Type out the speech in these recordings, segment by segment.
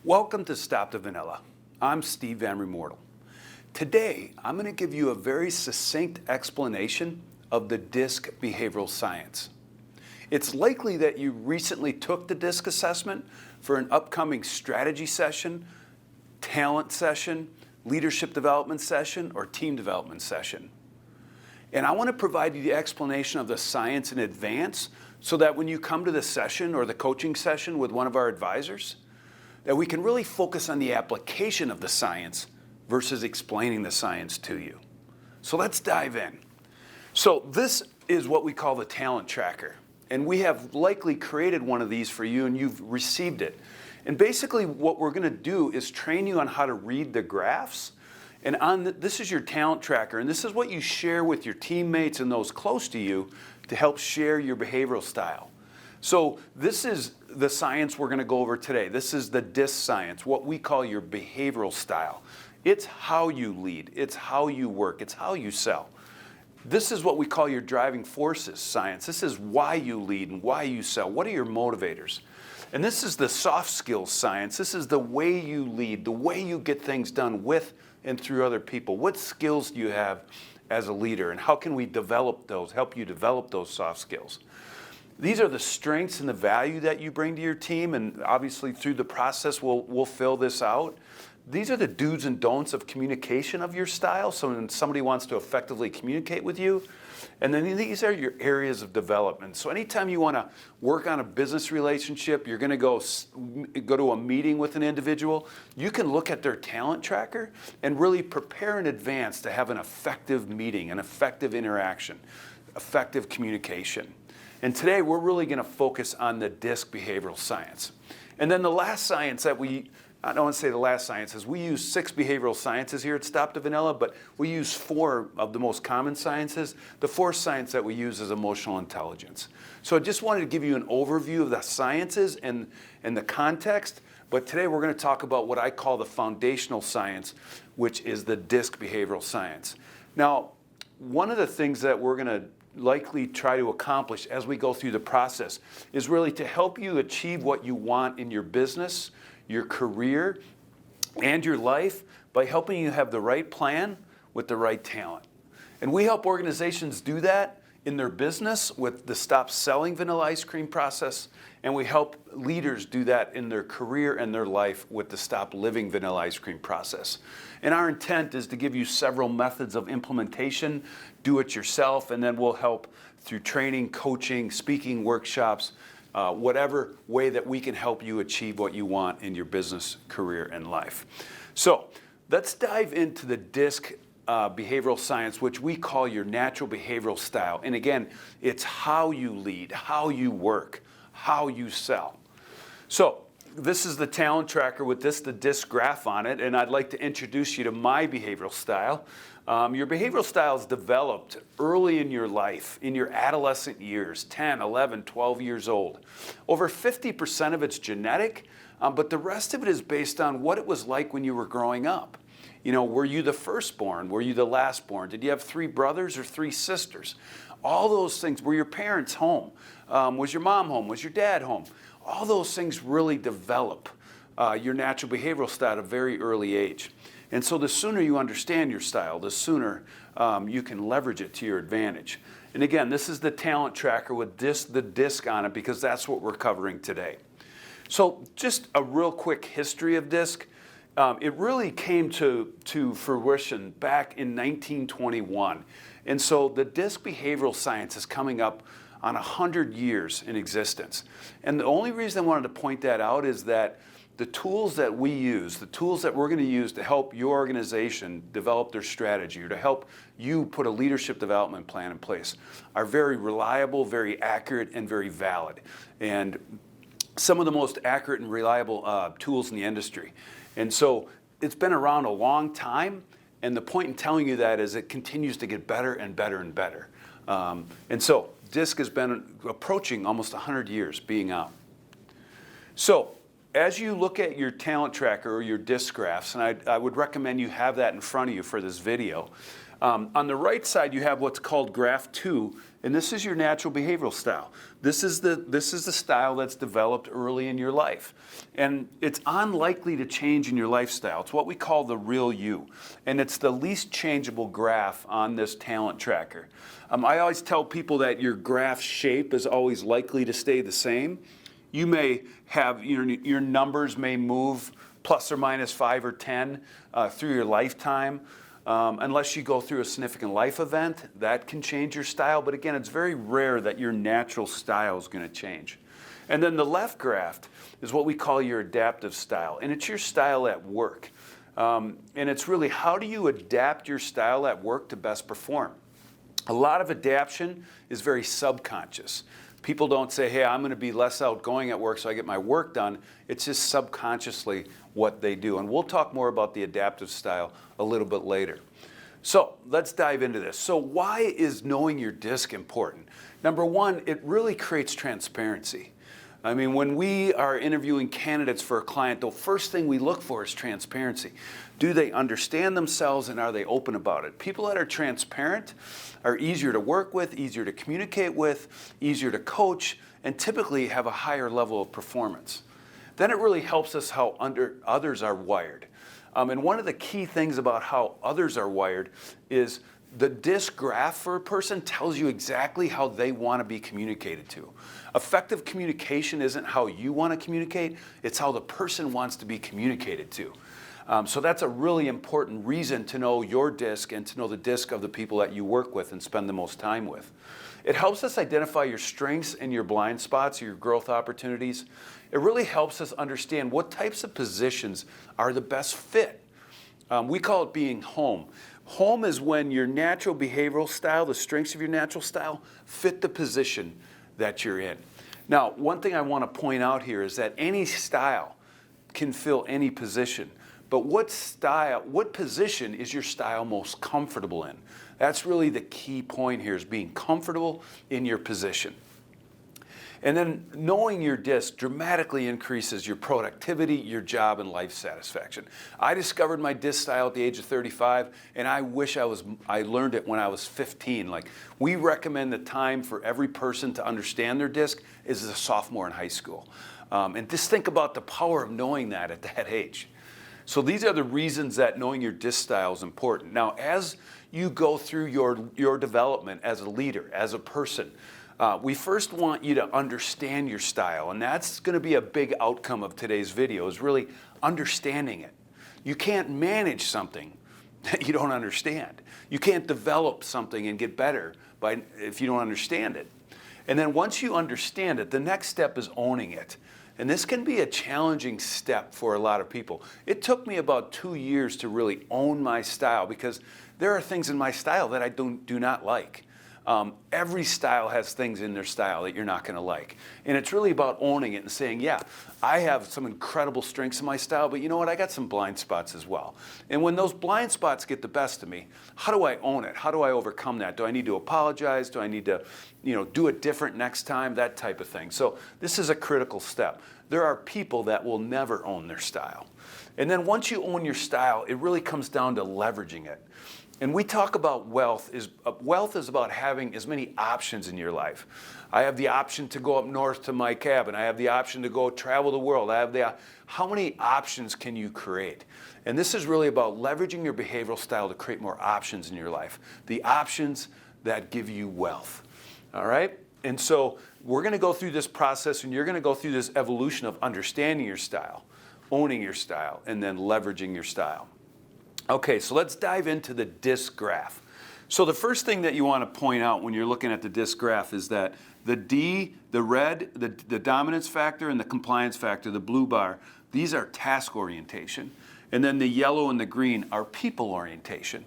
Welcome to Stop the Vanilla. I'm Steve Van Remortel. Today, I'm going to give you a very succinct explanation of the DISC behavioral science. It's likely that you recently took the DISC assessment for an upcoming strategy session, talent session, leadership development session, or team development session. And I want to provide you the explanation of the science in advance so that when you come to the session or the coaching session with one of our advisors, that we can really focus on the application of the science versus explaining the science to you. So let's dive in. So this is what we call the talent tracker. And we have likely created one of these for you and you've received it. And basically what we're going to do is train you on how to read the graphs. And this is your talent tracker. And this is what you share with your teammates and those close to you to help share your behavioral style. So this is the science we're going to go over today. This is the DISC science, what we call your behavioral style. It's how you lead. It's how you work. It's how you sell. This is what we call your driving forces science. This is why you lead and why you sell. What are your motivators? And this is the soft skills science. This is the way you lead, the way you get things done with and through other people. What skills do you have as a leader and how can we develop those, help you develop those soft skills? These are the strengths and the value that you bring to your team, and obviously through the process we'll fill this out. These are the do's and don'ts of communication of your style, so when somebody wants to effectively communicate with you. And then these are your areas of development. So anytime you want to work on a business relationship, you're going to go to a meeting with an individual, you can look at their talent tracker and really prepare in advance to have an effective meeting, an effective interaction, effective communication. And today we're really going to focus on the DISC behavioral science. And then the last science that I don't want to say the last sciences, we use 6 behavioral sciences here at Stop the Vanilla, but we use 4 of the most common sciences. The 4th science that we use is emotional intelligence. So I just wanted to give you an overview of the sciences and the context, but today we're going to talk about what I call the foundational science, which is the DISC behavioral science. Now, one of the things that we're going to likely try to accomplish as we go through the process is really to help you achieve what you want in your business, your career, and your life by helping you have the right plan with the right talent. And we help organizations do that in their business with the Stop Selling Vanilla Ice Cream process, and we help leaders do that in their career and their life with the Stop Living Vanilla Ice Cream process. And our intent is to give you several methods of implementation, do it yourself, and then we'll help through training, coaching, speaking workshops, whatever way that we can help you achieve what you want in your business, career, and life. So let's dive into the DISC behavioral science, which we call your natural behavioral style. And again, it's how you lead, how you work, how you sell. So this is the talent tracker with the DISC graph on it, and I'd like to introduce you to my behavioral style. Your behavioral style is developed early in your life, in your adolescent years, 10, 11, 12 years old. Over 50% of it's genetic, but the rest of it is based on what it was like when you were growing up. You know, were you the firstborn? Were you the lastborn? Did you have 3 brothers or 3 sisters? All those things. Were your parents home? Was your mom home? Was your dad home? All those things really develop your natural behavioral style at a very early age. And so the sooner you understand your style, the sooner you can leverage it to your advantage. And again, this is the talent tracker with the DISC on it because that's what we're covering today. So just a real quick history of DISC. It really came to fruition back in 1921. And so the DISC behavioral science is coming up on 100 years in existence. And the only reason I wanted to point that out is that the tools that we use, the tools that we're going to use to help your organization develop their strategy or to help you put a leadership development plan in place are very reliable, very accurate, and very valid. And some of the most accurate and reliable tools in the industry. And so it's been around a long time, and the point in telling you that is it continues to get better and better and better. And so DISC has been approaching almost 100 years being out. So as you look at your talent tracker or your DISC graphs, and I would recommend you have that in front of you for this video, On the right side, you have what's called graph 2, and this is your natural behavioral style. This is the style that's developed early in your life. And it's unlikely to change in your lifestyle. It's what we call the real you. And it's the least changeable graph on this talent tracker. I always tell people that your graph shape is always likely to stay the same. You may have, your numbers may move plus or minus 5 or 10 through your lifetime. Unless you go through a significant life event, that can change your style. But again, it's very rare that your natural style is going to change. And then the left graph is what we call your adaptive style. And it's your style at work. And it's really how do you adapt your style at work to best perform? A lot of adaptation is very subconscious. People don't say, hey, I'm going to be less outgoing at work so I get my work done. It's just subconsciously what they do. And we'll talk more about the adaptive style a little bit later. So let's dive into this. So why is knowing your DISC important? Number one, it really creates transparency. I mean, when we are interviewing candidates for a client, the first thing we look for is transparency. Do they understand themselves and are they open about it? People that are transparent are easier to work with, easier to communicate with, easier to coach, and typically have a higher level of performance. Then it really helps us how others are wired. And one of the key things about how others are wired is the DISC graph for a person tells you exactly how they want to be communicated to. Effective communication isn't how you want to communicate, it's how the person wants to be communicated to. So that's a really important reason to know your DISC and to know the DISC of the people that you work with and spend the most time with. It helps us identify your strengths and your blind spots, your growth opportunities. It really helps us understand what types of positions are the best fit. We call it being home. Home is when your natural behavioral style, the strengths of your natural style, fit the position that you're in. Now, one thing I want to point out here is that any style can fill any position. But what position is your style most comfortable in? That's really the key point here, is being comfortable in your position. And then knowing your DISC dramatically increases your productivity, your job, and life satisfaction. I discovered my DISC style at the age of 35, and I wish I learned it when I was 15. Like, we recommend the time for every person to understand their DISC is a sophomore in high school. And just think about the power of knowing that at that age. So these are the reasons that knowing your DISC style is important. Now, as you go through your development as a leader, as a person, we first want you to understand your style, and that's going to be a big outcome of today's video, is really understanding it. You can't manage something that you don't understand. You can't develop something and get better if you don't understand it. And then once you understand it, the next step is owning it. And this can be a challenging step for a lot of people. It took me about 2 years to really own my style, because there are things in my style that I do not like. Every style has things in their style that you're not going to like. And it's really about owning it and saying, yeah, I have some incredible strengths in my style, but you know what? I got some blind spots as well. And when those blind spots get the best of me, how do I own it? How do I overcome that? Do I need to apologize? Do I need to, do it different next time? That type of thing. So this is a critical step. There are people that will never own their style. And then once you own your style, it really comes down to leveraging it. And we talk about wealth is about having as many options in your life. I have the option to go up north to my cabin. I have the option to go travel the world. How many options can you create? And this is really about leveraging your behavioral style to create more options in your life. The options that give you wealth. All right? And so we're going to go through this process, and you're going to go through this evolution of understanding your style, owning your style, and then leveraging your style. Okay, so let's dive into the DISC graph. So the first thing that you want to point out when you're looking at the DISC graph is that the D, the red, the dominance factor, and the compliance factor, the blue bar, these are task orientation. And then the yellow and the green are people orientation.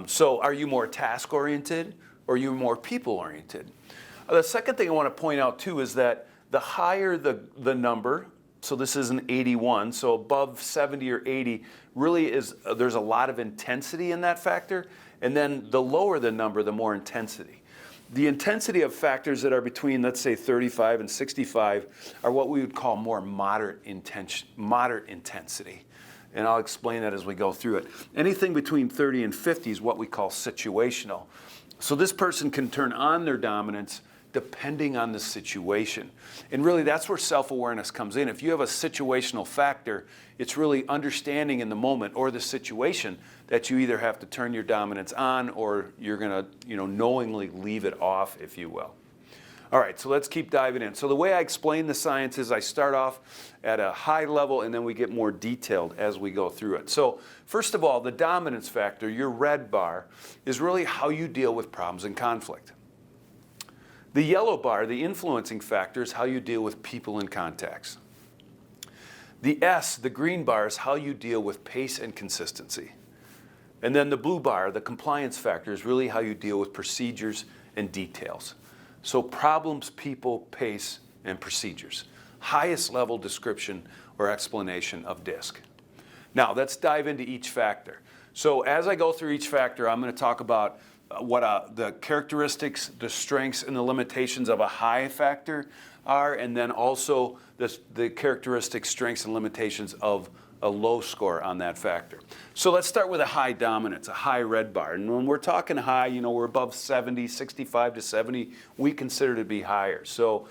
So are you more task oriented or are you more people oriented? The second thing I want to point out too is that the higher the number, so this is an 81, so above 70 or 80 really is, there's a lot of intensity in that factor. And then the lower the number, the more intensity. The intensity of factors that are between, let's say, 35 and 65 are what we would call more moderate intensity. and I'll explain that as we go through it. Anything between 30 and 50 is what we call situational. So this person can turn on their dominance depending on the situation. And really that's where self-awareness comes in. If you have a situational factor, it's really understanding in the moment or the situation that you either have to turn your dominance on or you're going to, knowingly leave it off, if you will. All right, so let's keep diving in. So the way I explain the science is I start off at a high level and then we get more detailed as we go through it. So first of all, the dominance factor, your red bar, is really how you deal with problems and conflict. The yellow bar, the influencing factor, is how you deal with people and contacts. The S, the green bar, is how you deal with pace and consistency. And then the blue bar, the compliance factor, is really how you deal with procedures and details. So problems, people, pace, and procedures. Highest level description or explanation of DISC. Now let's dive into each factor. So as I go through each factor, I'm going to talk about what the characteristics, the strengths, and the limitations of a high factor are, and then also the characteristics, strengths, and limitations of a low score on that factor. So let's start with a high dominance, a high red bar. And when we're talking high, we're above 70, 65 to 70, we consider to be higher. So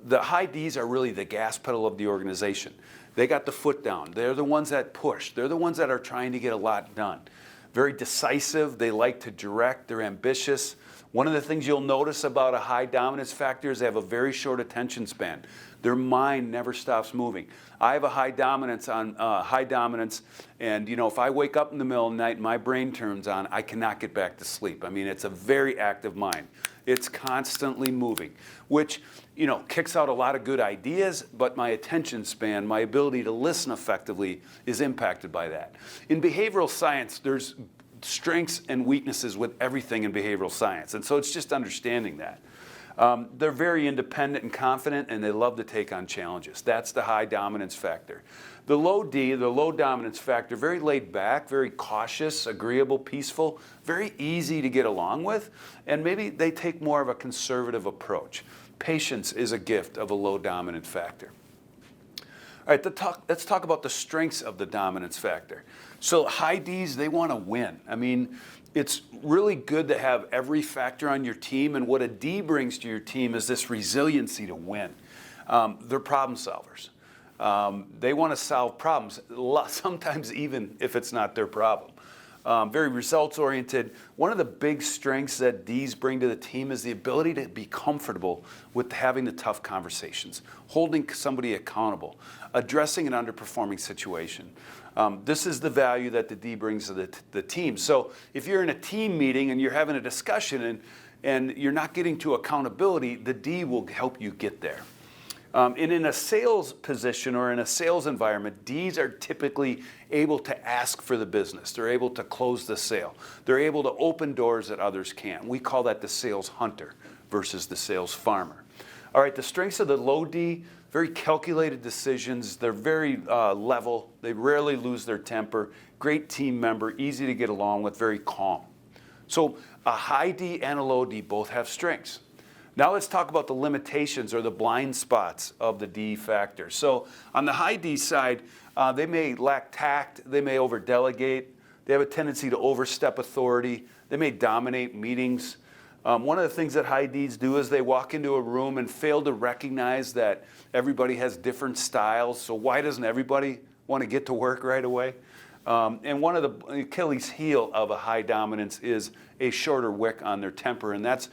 the high Ds are really the gas pedal of the organization. They got the foot down. They're the ones that push. They're the ones that are trying to get a lot done. Very decisive, they like to direct, they're ambitious. One of the things you'll notice about a high dominance factor is they have a very short attention span. Their mind never stops moving. I have a high dominance, and if I wake up in the middle of the night and my brain turns on, I cannot get back to sleep. I mean, it's a very active mind. It's constantly moving, which kicks out a lot of good ideas, but my attention span, my ability to listen effectively is impacted by that. In behavioral science, there's strengths and weaknesses with everything in behavioral science, and so it's just understanding that. They're very independent and confident, and they love to take on challenges. That's the high dominance factor. The low D, the low dominance factor, very laid back, very cautious, agreeable, peaceful, very easy to get along with, and maybe they take more of a conservative approach. Patience is a gift of a low dominant factor. All right, let's talk about the strengths of the dominance factor. So high Ds, they want to win. I mean, it's really good to have every factor on your team, and what a D brings to your team is this resiliency to win. They're problem solvers. They want to solve problems, sometimes even if it's not their problem. Very results-oriented. One of the big strengths that Ds bring to the team is the ability to be comfortable with having the tough conversations, holding somebody accountable, addressing an underperforming situation. This is the value that the D brings to the team. So if you're in a team meeting and you're having a discussion and you're not getting to accountability, the D will help you get there. And in a sales position or in a sales environment, Ds are typically able to ask for the business. They're able to close the sale. They're able to open doors that others can't. We call that the sales hunter versus the sales farmer. All right, the strengths of the low D, very calculated decisions. They're very level. They rarely lose their temper. Great team member, easy to get along with, very calm. So a high D and a low D both have strengths. Now let's talk about the limitations or the blind spots of the D factor. So on the high D side, they may lack tact, they may over-delegate, they have a tendency to overstep authority, they may dominate meetings. One of the things that high Ds do is they walk into a room and fail to recognize that everybody has different styles, so why doesn't everybody want to get to work right away? And one of the Achilles heel of a high dominance is a shorter wick on their temper, and that's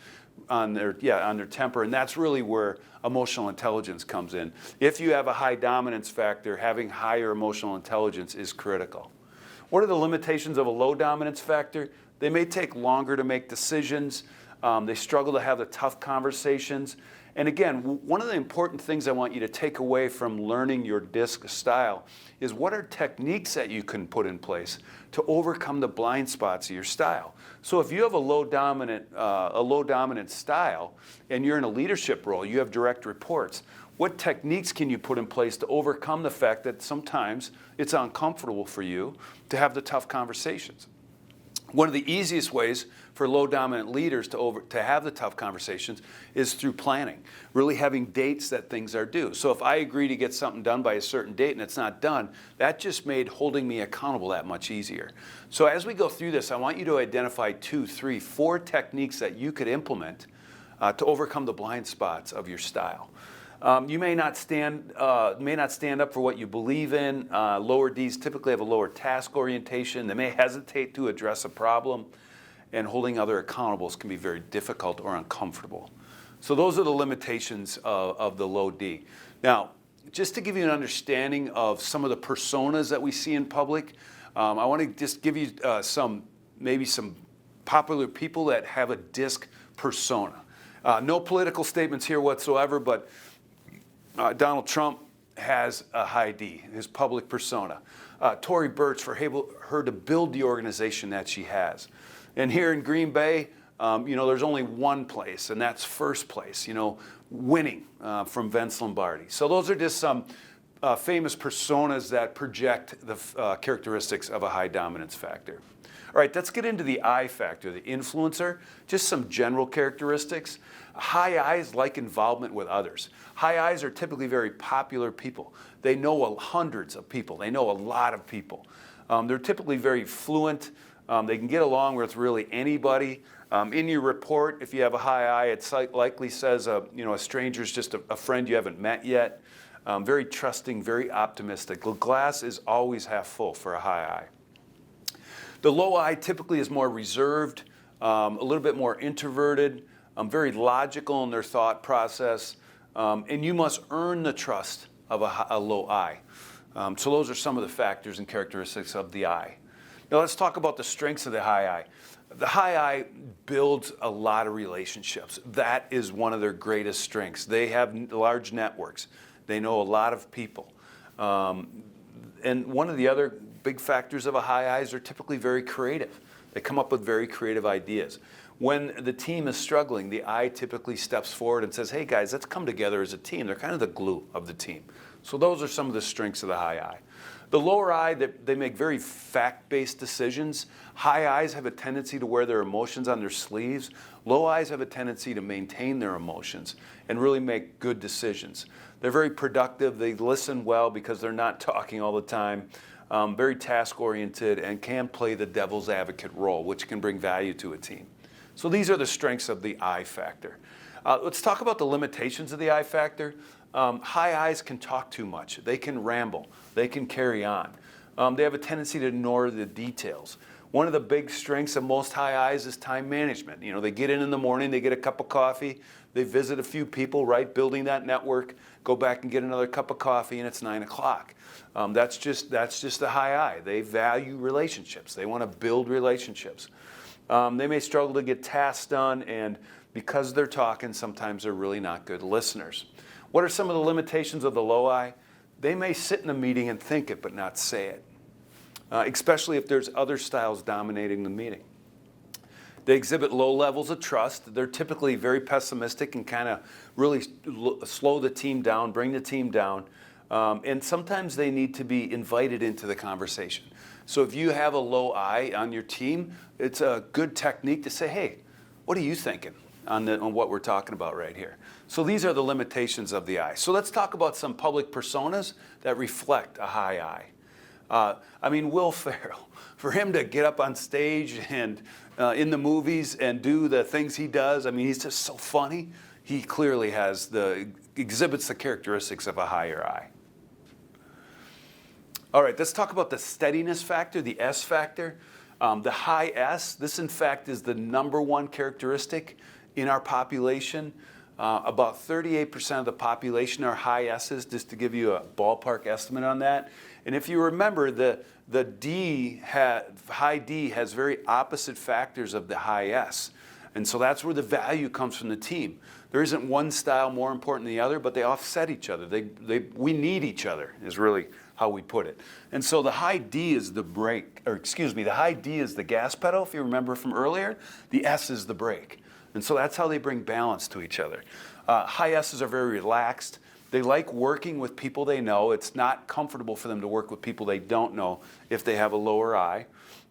on their temper, and that's really where emotional intelligence comes in. If you have a high dominance factor, having higher emotional intelligence is critical. What are the limitations of a low dominance factor? They may take longer to make decisions. They struggle to have the tough conversations. And again, one of the important things I want you to take away from learning your DISC style is what are techniques that you can put in place to overcome the blind spots of your style. So if you have a low dominant style and you're in a leadership role, you have direct reports, what techniques can you put in place to overcome the fact that sometimes it's uncomfortable for you to have the tough conversations? One of the easiest ways for low dominant leaders to have the tough conversations is through planning, really having dates that things are due. So if I agree to get something done by a certain date and it's not done, that just made holding me accountable that much easier. So as we go through this, I want you to identify 2, 3, 4 techniques that you could implement to overcome the blind spots of your style. You may not stand up for what you believe in. Lower Ds typically have a lower task orientation. They may hesitate to address a problem, and holding other accountables can be very difficult or uncomfortable. So those are the limitations of the low D. Now, just to give you an understanding of some of the personas that we see in public, I want to just give you maybe some popular people that have a DISC persona. No political statements here whatsoever, but Donald Trump has a high D, his public persona. Tory Burch, for her to build the organization that she has. And here in Green Bay, there's only one place, and that's first place, winning from Vince Lombardi. So those are just some famous personas that project the characteristics of a high dominance factor. All right, let's get into the I factor, the influencer, just some general characteristics. High Is like involvement with others. High Is are typically very popular people. They know hundreds of people. They know a lot of people. They're typically very fluent. They can get along with really anybody. In your report, if you have a high I, it likely says a stranger's just a friend you haven't met yet. Very trusting, very optimistic. The glass is always half full for a high I. The low I typically is more reserved, a little bit more introverted, very logical in their thought process, and you must earn the trust of a low I. So those are some of the factors and characteristics of the I. Now let's talk about the strengths of the high I. The high I builds a lot of relationships. That is one of their greatest strengths. They have large networks. They know a lot of people. And one of the other big factors of a high I is they're typically very creative. They come up with very creative ideas. When the team is struggling, the I typically steps forward and says, hey guys, let's come together as a team. They're kind of the glue of the team. So those are some of the strengths of the high I. The lower I, they make very fact-based decisions. High Is have a tendency to wear their emotions on their sleeves. Low Is have a tendency to maintain their emotions and really make good decisions. They're very productive. They listen well because they're not talking all the time. Very task-oriented and can play the devil's advocate role, which can bring value to a team. So these are the strengths of the I factor. Let's talk about the limitations of the I factor. High Is can talk too much. They can ramble. They can carry on. They have a tendency to ignore the details. One of the big strengths of most high Is is time management. They get in the morning, they get a cup of coffee, they visit a few people, right, building that network, go back and get another cup of coffee, and it's 9 o'clock. That's just the high I. They value relationships. They want to build relationships. They may struggle to get tasks done, and because they're talking, sometimes they're really not good listeners. What are some of the limitations of the low I? They may sit in a meeting and think it, but not say it, especially if there's other styles dominating the meeting. They exhibit low levels of trust. They're typically very pessimistic and kind of really slow the team down, bring the team down. And sometimes they need to be invited into the conversation. So if you have a low I on your team, it's a good technique to say, hey, what are you thinking on what we're talking about right here? So these are the limitations of the I. So let's talk about some public personas that reflect a high I. Will Ferrell, for him to get up on stage and in the movies and do the things he does, he's just so funny. He clearly exhibits the characteristics of a higher I. All right, let's talk about the steadiness factor, the S factor. The high S, this in fact is the number one characteristic in our population. About 38% of the population are high S's, just to give you a ballpark estimate on that. And if you remember, the high D has very opposite factors of the high S. And so that's where the value comes from the team. There isn't one style more important than the other, but they offset each other. We need each other, is really how we put it. And so the high D is the brake, the high D is the gas pedal, if you remember from earlier. The S is the brake. And so that's how they bring balance to each other. High S's are very relaxed. They like working with people they know. It's not comfortable for them to work with people they don't know if they have a lower I.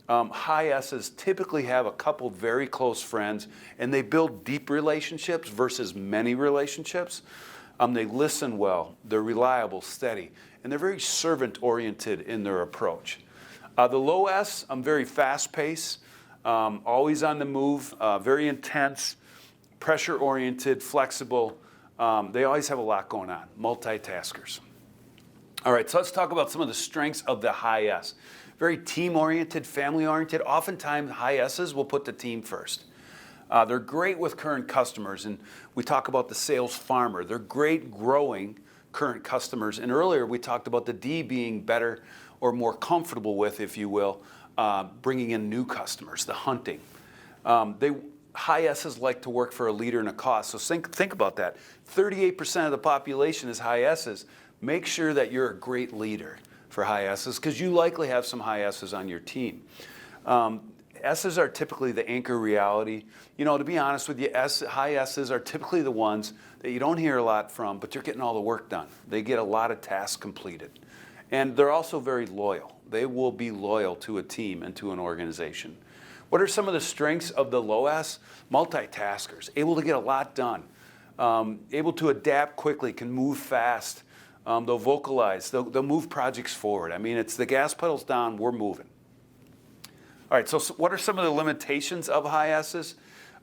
High S's typically have a couple very close friends, and they build deep relationships versus many relationships. They listen well, they're reliable, steady, and they're very servant-oriented in their approach. The low S, very fast-paced, always on the move, very intense, pressure-oriented, flexible. They always have a lot going on, multitaskers. All right, so let's talk about some of the strengths of the high S. Very team-oriented, family-oriented. Oftentimes, high S's will put the team first. They're great with current customers, and we talk about the sales farmer. They're great growing current customers. And earlier, we talked about the D being better or more comfortable with, if you will, bringing in new customers, the hunting. High S's like to work for a leader and a cause. So think about that. 38% of the population is high S's. Make sure that you're a great leader for high S's, because you likely have some high S's on your team. S's are typically the anchor reality. You know, to be honest with you, high S's are typically the ones that you don't hear a lot from, but they're getting all the work done. They get a lot of tasks completed. And they're also very loyal. They will be loyal to a team and to an organization. What are some of the strengths of the low S? Multitaskers, able to get a lot done, able to adapt quickly, can move fast. They'll vocalize, they'll move projects forward. I mean, it's the gas pedal's down, we're moving. All right, so what are some of the limitations of high S's?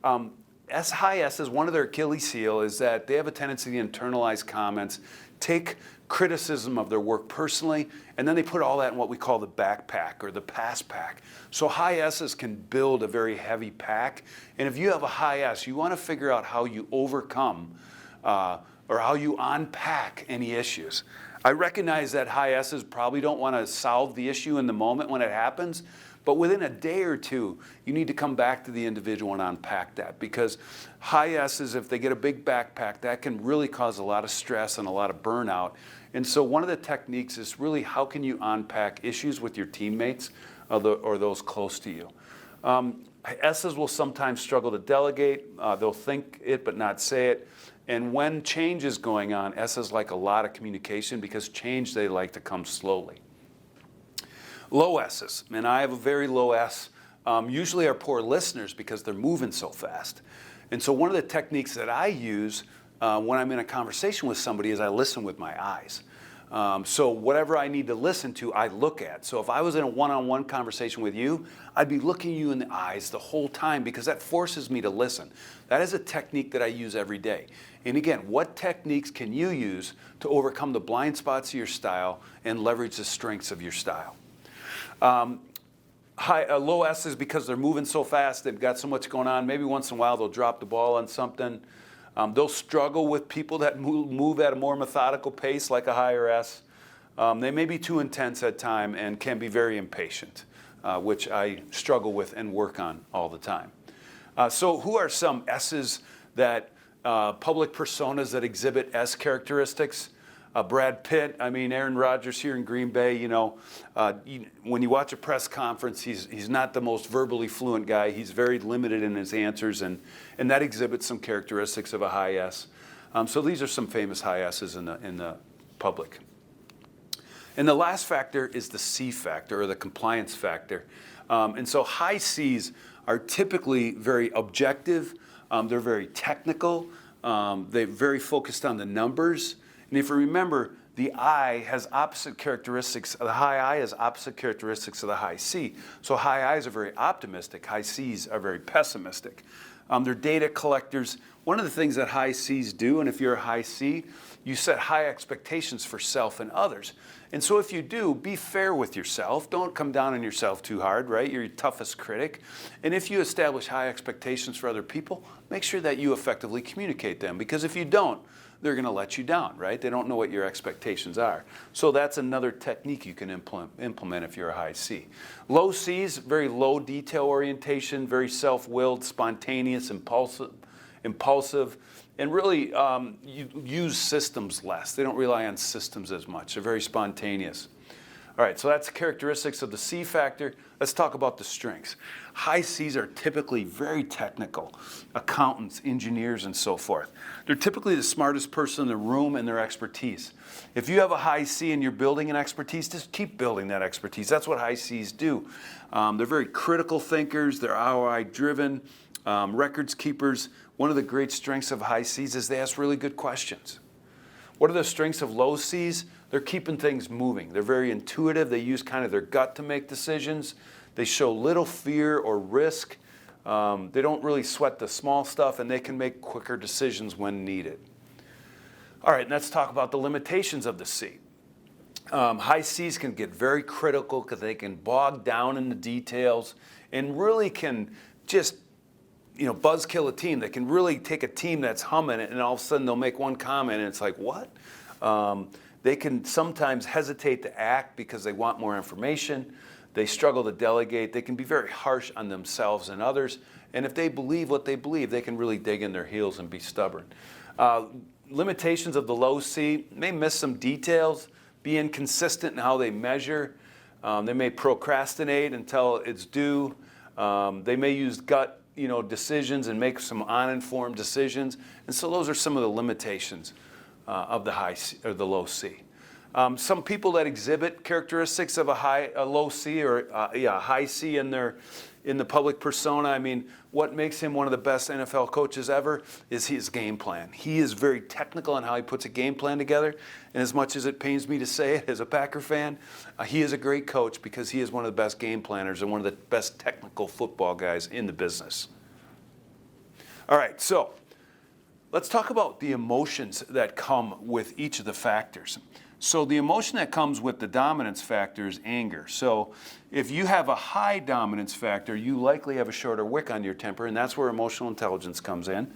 High S's, one of their Achilles heel is that they have a tendency to internalize comments, take criticism of their work personally, and then they put all that in what we call the backpack or the pass pack. So high S's can build a very heavy pack, and if you have a high S, you want to figure out how you overcome or how you unpack any issues. I recognize that high S's probably don't want to solve the issue in the moment when it happens, but within a day or two, you need to come back to the individual and unpack that, because high S's, if they get a big backpack, that can really cause a lot of stress and a lot of burnout. And so one of the techniques is really how can you unpack issues with your teammates or those close to you. S's will sometimes struggle to delegate. They'll think it but not say it. And when change is going on, S's like a lot of communication, because change they like to come slowly. Low S's, and I have a very low S, usually are poor listeners because they're moving so fast. And so one of the techniques that I use when I'm in a conversation with somebody is I listen with my eyes. So whatever I need to listen to, I look at. So if I was in a one-on-one conversation with you, I'd be looking you in the eyes the whole time, because that forces me to listen. That is a technique that I use every day. And again, what techniques can you use to overcome the blind spots of your style and leverage the strengths of your style? Low S is because they're moving so fast, they've got so much going on. Maybe once in a while they'll drop the ball on something. They'll struggle with people that move at a more methodical pace, like a higher S. They may be too intense at times and can be very impatient, which I struggle with and work on all the time. So who are some S's that public personas that exhibit S characteristics? Brad Pitt, I mean, Aaron Rodgers here in Green Bay, you know, when you watch a press conference, he's not the most verbally fluent guy. He's very limited in his answers, and that exhibits some characteristics of a high S. So these are some famous high S's in the public. And the last factor is the C factor, or the compliance factor. And so high C's are typically very objective. They're very technical. They're very focused on the numbers. And if you remember, the I has opposite characteristics. The high I has opposite characteristics of the high C. So high I's are very optimistic. High C's are very pessimistic. They're data collectors. One of the things that high C's do, and if you're a high C, you set high expectations for self and others. And so if you do, be fair with yourself. Don't come down on yourself too hard, right? You're your toughest critic. And if you establish high expectations for other people, make sure that you effectively communicate them. Because if you don't, they're going to let you down, right? They don't know what your expectations are. So that's another technique you can implement if you're a high C. Low C's, very low detail orientation, very self-willed, spontaneous, impulsive, and really you use systems less. They don't rely on systems as much. They're very spontaneous. All right, so that's the characteristics of the C factor. Let's talk about the strengths. High Cs are typically very technical, accountants, engineers, and so forth. They're typically the smartest person in the room in their expertise. If you have a high C and you're building an expertise, just keep building that expertise. That's what high Cs do. They're very critical thinkers. They're ROI-driven, records keepers. One of the great strengths of high Cs is they ask really good questions. What are the strengths of low Cs? They're keeping things moving. They're very intuitive. They use kind of their gut to make decisions. They show little fear or risk. They don't really sweat the small stuff, and they can make quicker decisions when needed. All right, let's talk about the limitations of the C. High Cs can get very critical because they can bog down in the details and really can just buzzkill a team. They can really take a team that's humming and all of a sudden they'll make one comment and it's like, what? They can sometimes hesitate to act because they want more information. They struggle to delegate. They can be very harsh on themselves and others. And if they believe what they believe, they can really dig in their heels and be stubborn. Limitations of the low C may miss some details, be inconsistent in how they measure. They may procrastinate until it's due. They may use gut decisions and make some uninformed decisions. And so those are some of the limitations of the high C, or the low C. Some people that exhibit characteristics of a low C or a high C in the public persona. I mean, what makes him one of the best NFL coaches ever is his game plan. He is very technical in how he puts a game plan together. And as much as it pains me to say it as a Packer fan, he is a great coach because he is one of the best game planners and one of the best technical football guys in the business. All right, so let's talk about the emotions that come with each of the factors. So the emotion that comes with the dominance factor is anger. So if you have a high dominance factor, you likely have a shorter wick on your temper, and that's where emotional intelligence comes in.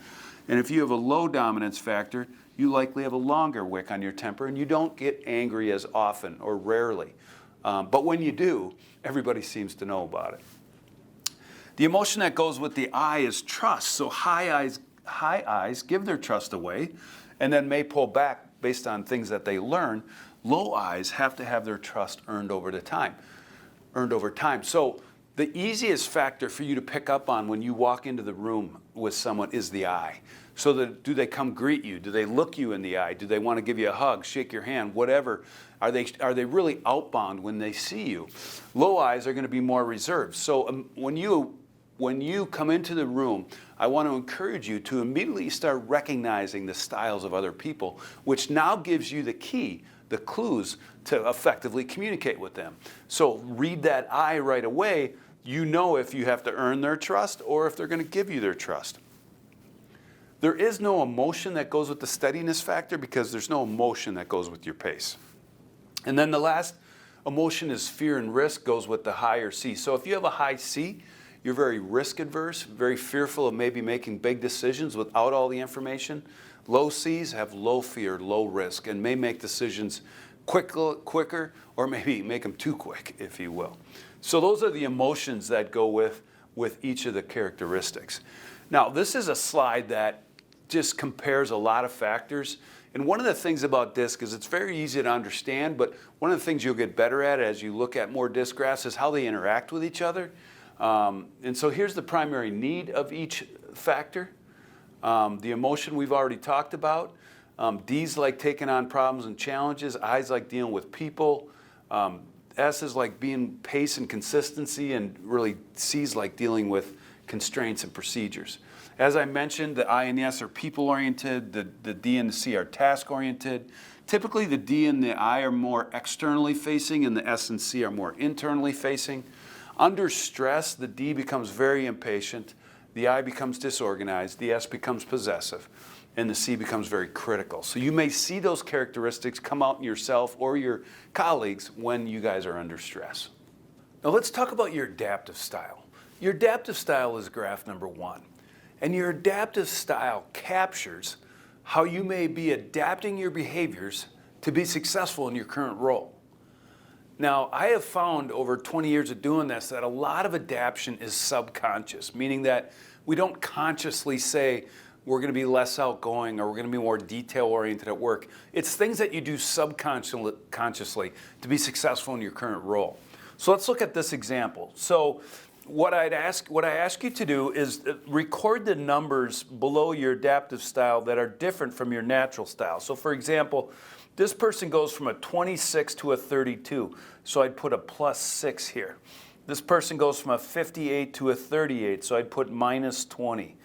And if you have a low dominance factor, you likely have a longer wick on your temper, and you don't get angry as often or rarely. But when you do, everybody seems to know about it. The emotion that goes with the I is trust. So high I's give their trust away and then may pull back based on things that they learn. Low I's have to have their trust earned over time. So the easiest factor for you to pick up on when you walk into the room with someone is the eye. So do they come greet you? Do they look you in the eye? Do they want to give you a hug, shake your hand, whatever? Are they really outbound when they see you? Low I's are going to be more reserved. So when you come into the room, I want to encourage you to immediately start recognizing the styles of other people, which now gives you the key, the clues to effectively communicate with them. So read that eye right away. You know if you have to earn their trust or if they're going to give you their trust. There is no emotion that goes with the steadiness factor because there's no emotion that goes with your pace. And then the last emotion is fear and risk, goes with the higher C. So if you have a high C, you're very risk adverse, very fearful of maybe making big decisions without all the information. Low Cs have low fear, low risk, and may make decisions quicker, or maybe make them too quick, if you will. So those are the emotions that go with each of the characteristics. Now, this is a slide that just compares a lot of factors. And one of the things about DISC is it's very easy to understand, but one of the things you'll get better at as you look at more DISC graphs is how they interact with each other. And so here's the primary need of each factor. The emotion we've already talked about. D's like taking on problems and challenges. I's like dealing with people. S is like being pace and consistency, and really C's like dealing with constraints and procedures. As I mentioned, the I and the S are people-oriented. The D and the C are task-oriented. Typically, the D and the I are more externally facing, and the S and C are more internally facing. Under stress, the D becomes very impatient, the I becomes disorganized, the S becomes possessive, and the C becomes very critical. So you may see those characteristics come out in yourself or your colleagues when you guys are under stress. Now let's talk about your adaptive style. Your adaptive style is graph number 1. And your adaptive style captures how you may be adapting your behaviors to be successful in your current role. Now, I have found over 20 years of doing this that a lot of adaptation is subconscious, meaning that we don't consciously say, we're going to be less outgoing, or we're going to be more detail-oriented at work. It's things that you do subconsciously to be successful in your current role. So let's look at this example. So what I ask you to do is record the numbers below your adaptive style that are different from your natural style. So for example, this person goes from a 26 to a 32, so I'd put a +6 here. This person goes from a 58 to a 38, so I'd put -20.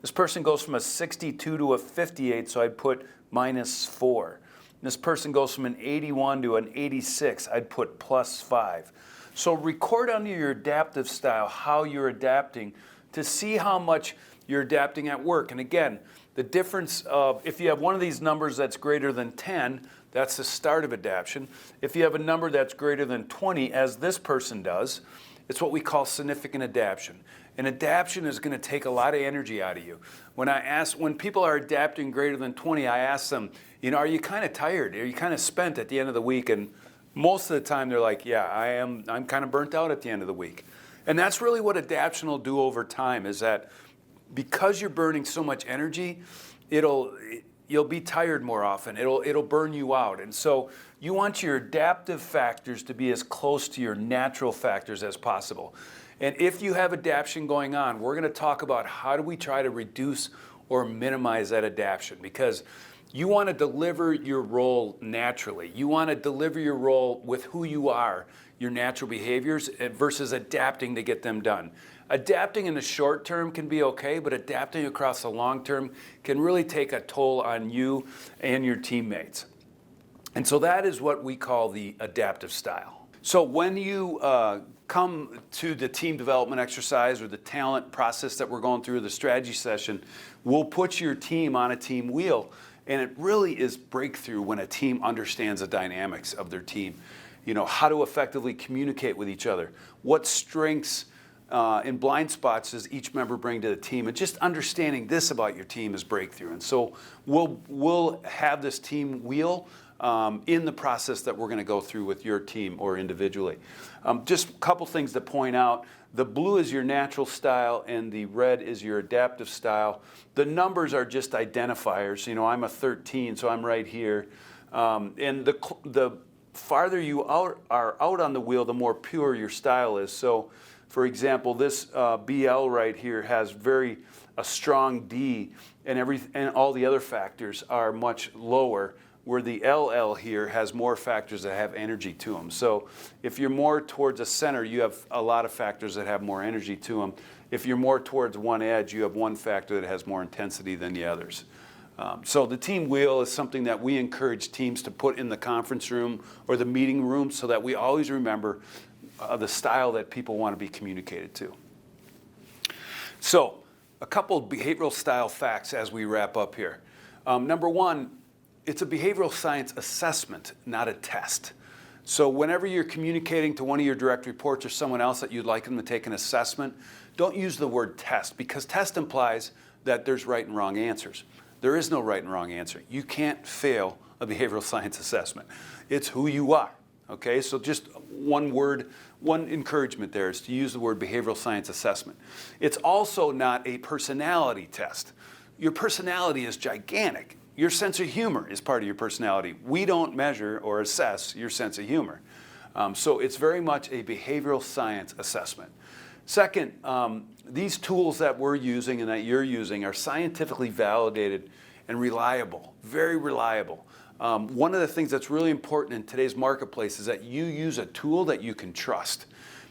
This person goes from a 62 to a 58, so I'd put -4. This person goes from an 81 to an 86, I'd put +5. So record under your adaptive style how you're adapting to see how much you're adapting at work. And again, the difference of, if you have one of these numbers that's greater than 10, that's the start of adaptation. If you have a number that's greater than 20, as this person does, it's what we call significant adaptation. And adaptation is going to take a lot of energy out of you. When people are adapting greater than 20, I ask them, are you kind of tired? Are you kind of spent at the end of the week? And most of the time they're like, yeah, I'm kind of burnt out at the end of the week. And that's really what adaptation will do over time, is that because you're burning so much energy, you'll be tired more often. It'll burn you out. And so you want your adaptive factors to be as close to your natural factors as possible. And if you have adaptation going on, we're going to talk about how do we try to reduce or minimize that adaptation, because you want to deliver your role naturally. You want to deliver your role with who you are, your natural behaviors, versus adapting to get them done. Adapting in the short term can be okay, but adapting across the long term can really take a toll on you and your teammates. And so that is what we call the adaptive style. So when you come to the team development exercise or the talent process that we're going through, the strategy session, we'll put your team on a team wheel. And it really is breakthrough when a team understands the dynamics of their team. How to effectively communicate with each other. What strengths and blind spots does each member bring to the team? And just understanding this about your team is breakthrough. And so we'll have this team wheel in the process that we're going to go through with your team or individually. Just a couple things to point out. The blue is your natural style and the red is your adaptive style. The numbers are just identifiers. I'm a 13, so I'm right here. And the farther you are out on the wheel, the more pure your style is. So, for example, this BL right here has a strong D, and all the other factors are much lower, where the LL here has more factors that have energy to them. So if you're more towards a center, you have a lot of factors that have more energy to them. If you're more towards one edge, you have one factor that has more intensity than the others. So the team wheel is something that we encourage teams to put in the conference room or the meeting room so that we always remember the style that people want to be communicated to. So a couple of behavioral style facts as we wrap up here. Number one, it's a behavioral science assessment, not a test. So whenever you're communicating to one of your direct reports or someone else that you'd like them to take an assessment, don't use the word test, because test implies that there's right and wrong answers. There is no right and wrong answer. You can't fail a behavioral science assessment. It's who you are, okay? So just one word, one encouragement there is to use the word behavioral science assessment. It's also not a personality test. Your personality is gigantic. Your sense of humor is part of your personality. We don't measure or assess your sense of humor. So it's very much a behavioral science assessment. Second, these tools that we're using and that you're using are scientifically validated and reliable, very reliable. One of the things that's really important in today's marketplace is that you use a tool that you can trust,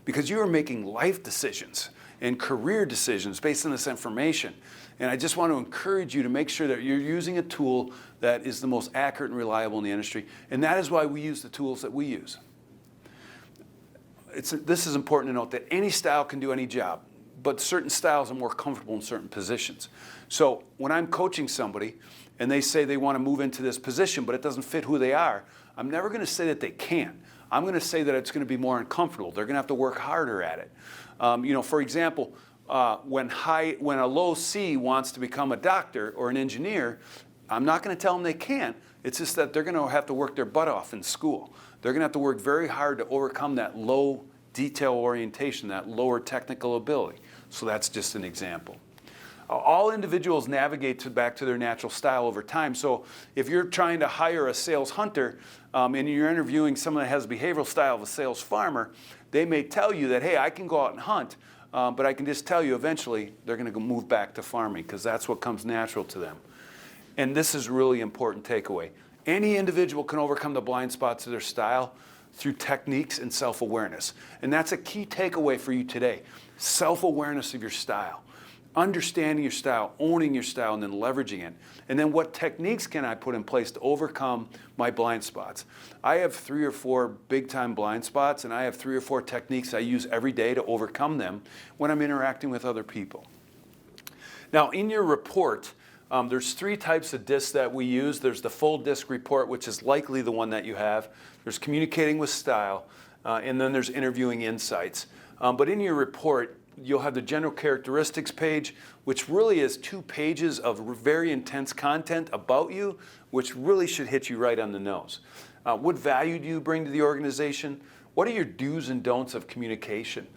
because you are making life decisions and career decisions based on this information. And I just want to encourage you to make sure that you're using a tool that is the most accurate and reliable in the industry. And that is why we use the tools that we use. This is important to note that any style can do any job, but certain styles are more comfortable in certain positions. So when I'm coaching somebody and they say they want to move into this position, but it doesn't fit who they are, I'm never going to say that they can't. I'm going to say that it's going to be more uncomfortable. They're going to have to work harder at it. For example, when a low C wants to become a doctor or an engineer, I'm not going to tell them they can't. It's just that they're going to have to work their butt off in school. They're going to have to work very hard to overcome that low detail orientation, that lower technical ability. So that's just an example. All individuals navigate back to their natural style over time. So if you're trying to hire a sales hunter and you're interviewing someone that has the behavioral style of a sales farmer, they may tell you that, hey, I can go out and hunt, but I can just tell you eventually they're going to move back to farming because that's what comes natural to them. And this is really important takeaway. Any individual can overcome the blind spots of their style through techniques and self-awareness. And that's a key takeaway for you today. Self-awareness of your style. Understanding your style, owning your style, and then leveraging it. And then what techniques can I put in place to overcome my blind spots? I have 3 or 4 big-time blind spots, and I have 3 or 4 techniques I use every day to overcome them when I'm interacting with other people. Now, in your report, there's 3 types of DISC that we use. There's the full DISC report, which is likely the one that you have. There's communicating with style, and then there's interviewing insights. But in your report, you'll have the general characteristics page, which really is 2 pages of very intense content about you, which really should hit you right on the nose. What value do you bring to the organization? What are your do's and don'ts of communication?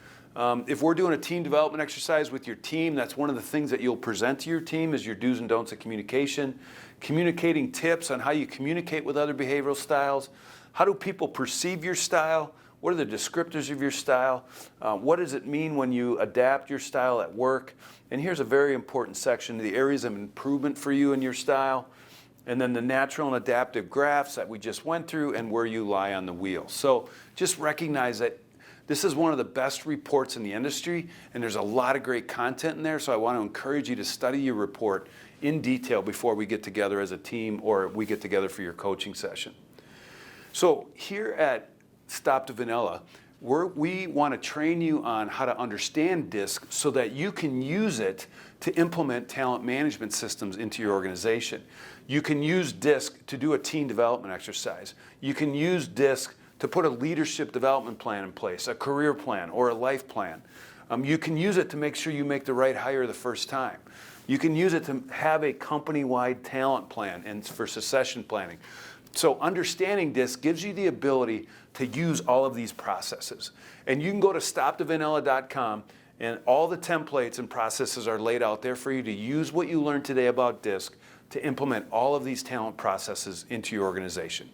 If we're doing a team development exercise with your team, that's one of the things that you'll present to your team is your do's and don'ts of communication. Communicating tips on how you communicate with other behavioral styles. How do people perceive your style? What are the descriptors of your style? What does it mean when you adapt your style at work? And here's a very important section, the areas of improvement for you in your style. And then the natural and adaptive graphs that we just went through and where you lie on the wheel. So just recognize that this is one of the best reports in the industry, and there's a lot of great content in there, so I want to encourage you to study your report in detail before we get together as a team or we get together for your coaching session. So here at Stop to Vanilla, we want to train you on how to understand DISC so that you can use it to implement talent management systems into your organization. You can use DISC to do a team development exercise. You can use DISC to put a leadership development plan in place, a career plan, or a life plan. You can use it to make sure you make the right hire the first time. You can use it to have a company-wide talent plan and for succession planning. So understanding DISC gives you the ability to use all of these processes. And you can go to stoptovanilla.com and all the templates and processes are laid out there for you to use what you learned today about DISC to implement all of these talent processes into your organization.